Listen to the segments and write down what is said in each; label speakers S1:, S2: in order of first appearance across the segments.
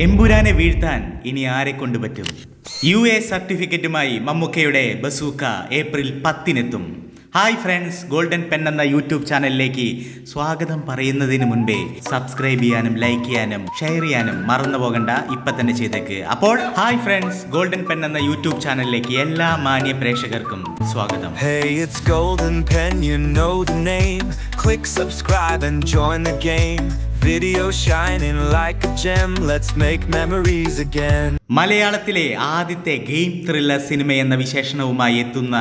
S1: എമ്പുരാനെ വീഴ്ത്താൻ ഇനി ആരെ കൊണ്ട് പറ്റും? UA സർട്ടിഫിക്കറ്റുമായി മമ്മൂക്കയുടെ ബസൂക്ക ഏപ്രിൽ 10-നെത്തും. ഹായ് ഫ്രണ്ട്സ്, ഗോൾഡൻ പെൻ എന്ന യൂട്യൂബ് ചാനലിലേക്ക് സ്വാഗതം പറയുന്നതിന് മുൻപേ സബ്സ്ക്രൈബ് ചെയ്യാനും ലൈക്ക് ചെയ്യാനും ഷെയർ ചെയ്യാനും മറന്നു പോകണ്ട, ഇപ്പം തന്നെ ചെയ്തേക്ക്. അപ്പോൾ ഹായ് ഫ്രണ്ട്സ്, ഗോൾഡൻ പെൻ എന്ന യൂട്യൂബ് ചാനലിലേക്ക് എല്ലാ മാന്യ പ്രേക്ഷകർക്കും സ്വാഗതം.
S2: Hey, it's Golden Pen, you know the name. Click subscribe and join the game. Video shining like a gem, let's make memories again.
S1: മലയാളത്തിലെ ആദ്യത്തെ ഗെയിം ത്രില്ലർ സിനിമ എന്ന വിശേഷണവുമായി എത്തുന്ന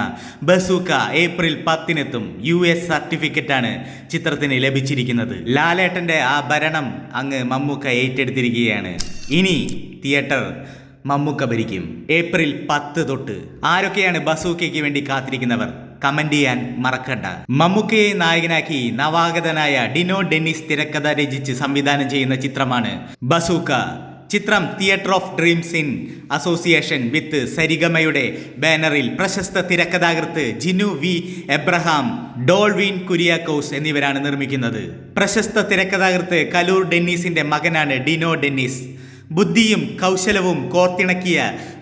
S1: ബസൂക്ക ഏപ്രിൽ 10-നെത്തും. US സർട്ടിഫിക്കറ്റാണ് ചിത്രത്തിന് ലഭിച്ചിരിക്കുന്നത്. ലാലേട്ടന്റെ ആ ഭരണം അങ്ങ് മമ്മൂക്ക ഏറ്റെടുത്തിരിക്കുകയാണ്. ഇനി തിയേറ്റർ മമ്മൂക്ക ഭരിക്കും. ഏപ്രിൽ 10 തൊട്ട് ആരൊക്കെയാണ് ബസൂക്കയ്ക്ക് വേണ്ടി കാത്തിരിക്കുന്നവർ? കമന്റ് ചെയ്യാൻ മറക്കണ്ട. മമ്മൂക്കയെ നായകനാക്കി നവാഗതനായ ഡിനോ ഡെന്നിസ് തിരക്കഥ രചിച്ച് സംവിധാനം ചെയ്യുന്ന ചിത്രമാണ് ബസൂക്ക. ചിത്രം theatre of dreams in association with സരിഗമയുടെ ബാനറിൽ പ്രശസ്ത തിരക്കഥാകൃത്ത് ജിനു വി എബ്രഹാം, ഡോൾവിൻ കുര്യാക്കോസ് എന്നിവരാണ് നിർമ്മിക്കുന്നത്. പ്രശസ്ത തിരക്കഥാകൃത്ത് കലൂർ ഡെന്നീസിന്റെ മകനാണ് ഡിനോ ഡെന്നിസ്. ബുദ്ധിയും കൗശലവും കോർത്തിണക്കിയ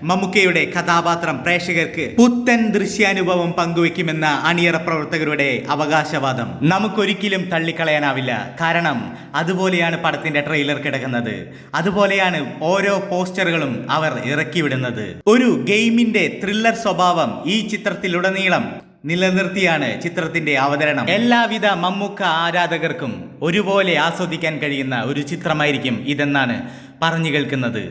S1: മമ്മൂക്കയുടെ കഥാപാത്രം പ്രേക്ഷകർക്ക് പുത്തൻ ദൃശ്യാനുഭവം പങ്കുവെക്കുമെന്ന അണിയറ പ്രവർത്തകരുടെ അവകാശവാദം നമുക്കൊരിക്കലും തള്ളിക്കളയാനാവില്ല. കാരണം അതുപോലെയാണ് പടത്തിന്റെ ട്രെയിലർ കിടക്കുന്നത്, അതുപോലെയാണ് ഓരോ പോസ്റ്ററുകളും അവർ ഇറക്കിവിടുന്നത്. ഒരു ഗെയിമിന്റെ ത്രില്ലർ സ്വഭാവം ഈ ചിത്രത്തിലുടനീളം നിലനിർത്തിയാണ് ചിത്രത്തിന്റെ അവതരണം. എല്ലാവിധ മമ്മൂക്ക ആരാധകർക്കും ഒരുപോലെ ആസ്വദിക്കാൻ കഴിയുന്ന ഒരു ചിത്രമായിരിക്കും ഇതെന്നാണ് പറഞ്ഞു കേൾക്കുന്നത്.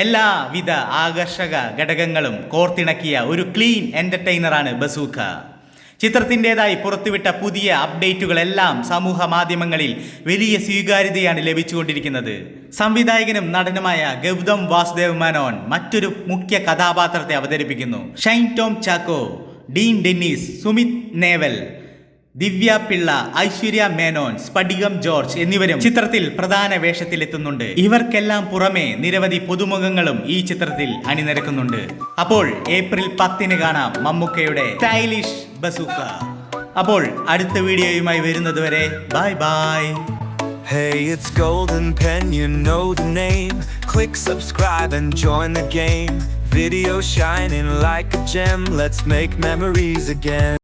S1: എല്ലാവിധ ആകർഷക ഘടകങ്ങളും കോർത്തിണക്കിയ ഒരു ക്ലീൻ എന്റർടൈനറാണ് ബസൂക്ക. ചിത്രത്തിൻ്റെതായി പുറത്തുവിട്ട പുതിയ അപ്ഡേറ്റുകളെല്ലാം സമൂഹ മാധ്യമങ്ങളിൽ വലിയ സ്വീകാര്യതയാണ് ലഭിച്ചുകൊണ്ടിരിക്കുന്നത്. സംവിധായകനും നടനുമായ ഗൗതം വാസുദേവ് മേനോൻ മറ്റൊരു മുഖ്യ കഥാപാത്രത്തെ അവതരിപ്പിക്കുന്നു. ഷൈൻ ടോം ചാക്കോ, ഡീൻ ഡെന്നീസ്, സുമിത് നേവൽ, ദിവ്യ പിള്ള, ഐശ്വര്യ മേനോൻ, സ്ഫടികം ജോർജ് എന്നിവരും ചിത്രത്തിൽ പ്രധാന വേഷത്തിലെത്തുന്നുണ്ട്. ഇവർക്കെല്ലാം പുറമെ നിരവധി പുതുമുഖങ്ങളും ഈ ചിത്രത്തിൽ അണിനിരക്കുന്നുണ്ട്. അപ്പോൾ ഏപ്രിൽ 10-ന് കാണാം മമ്മൂക്കയുടെ സ്റ്റൈലിഷ് ബസൂക്ക. അപ്പോൾ അടുത്ത വീഡിയോയുമായി വരുന്നത് വരെ bye bye.
S2: Hey, it's Golden Pen, you know the name. Click subscribe and join the game. Video shining like a gem, let's make memories again.